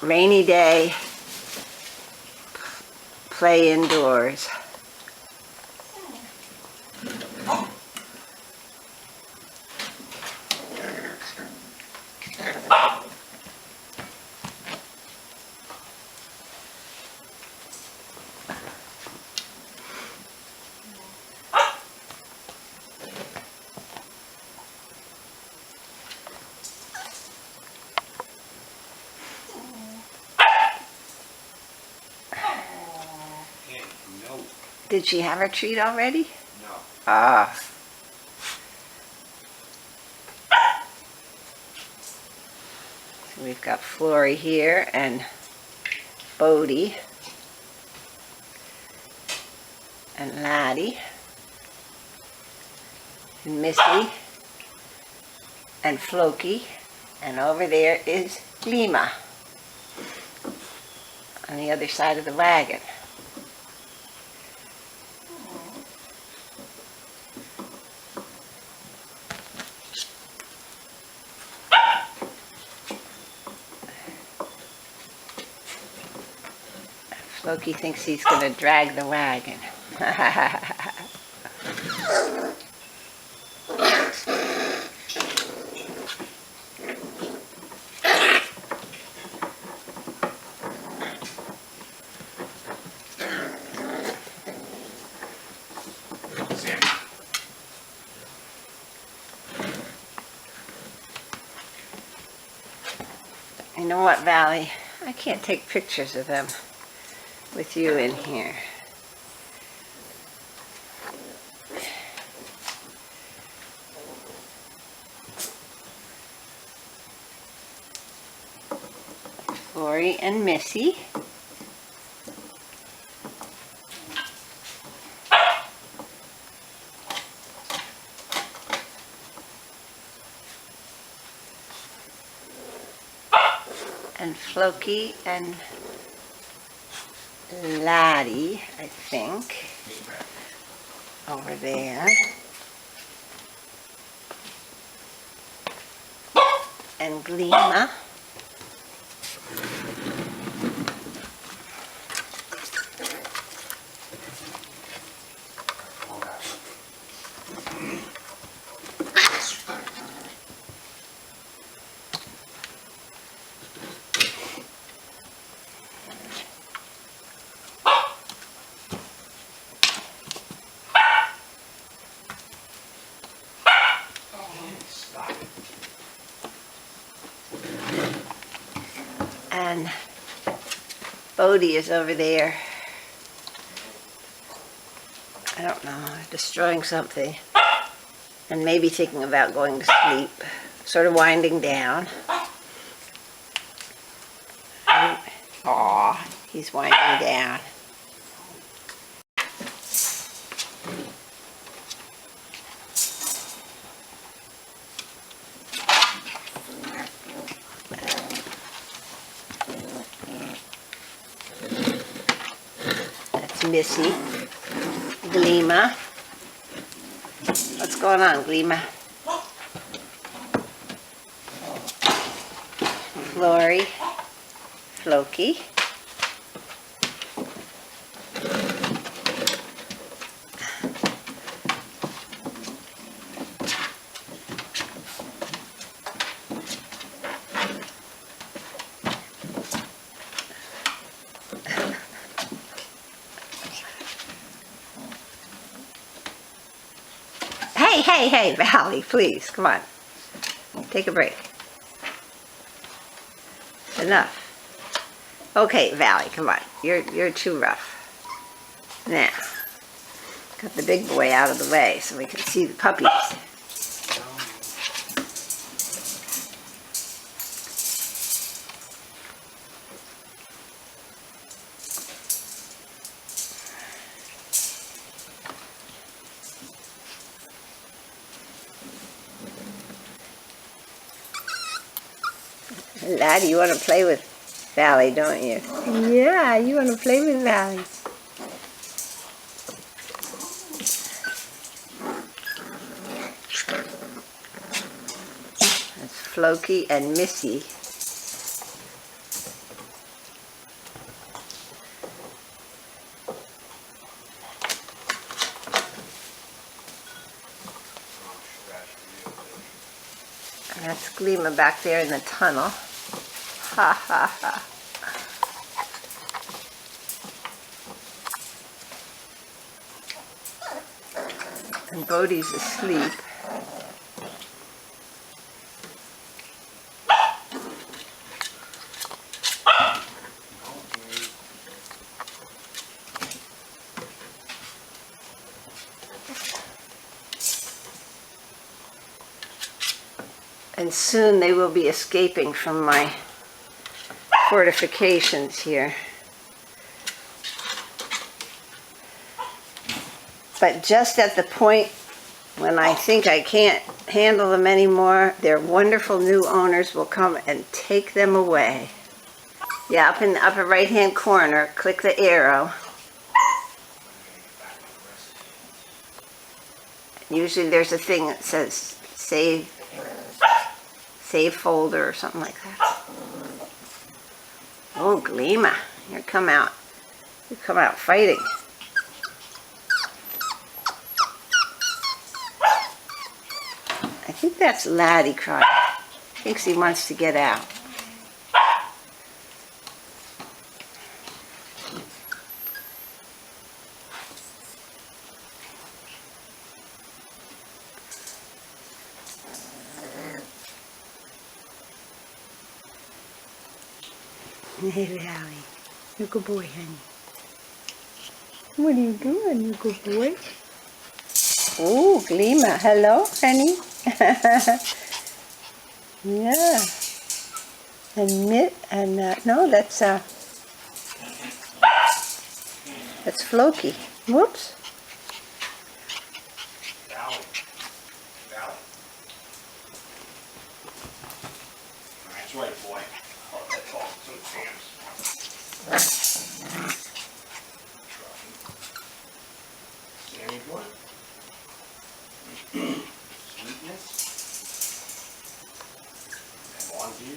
rainy day, play indoors. Did she have her treat already? No. Ah. So we've got Flory here and Bodie and Laddie and Missy and Floki, and over there is Lima on the other side of the wagon. Floki thinks he's going to drag the wagon. You know what, Valley? I can't take pictures of them with you in here. Flory and Missy. And Floki and Laddie, I think, over there. And Glima. And Bodie is over there, I don't know, destroying something, and maybe thinking about going to sleep, sort of winding down. Aw, he's winding down. Missy, Glima. What's going on, Glima? Flory, Floki. Hey, Valley, please, come on. Take a break. Enough. Okay, Valley, come on. You're too rough. Now, got the big boy out of the way so we can see the puppies. Laddie, you want to play with Valley, don't you? Yeah, you want to play with Valley. That's Floki and Missy. That's Glima back there in the tunnel. Ha ha ha. And Bodhi's asleep. And soon they will be escaping from my fortifications here. But just at the point when I think I can't handle them anymore, their wonderful new owners will come and take them away. Yeah, up in the upper right-hand corner, click the arrow. Usually there's a thing that says save folder or something like that. Oh, Glima, you come out fighting. I think that's Laddie crying. Thinks he wants to get out. Hey, Lally. You're a good boy, honey. What are you doing, you good boy? Oh, Glima. Hello, honey. Yeah. And no, that's Floki. Whoops. Valley. That's right, boy. Oh, that's all. Some hands. Sammy boy. Sweetness. And on to you.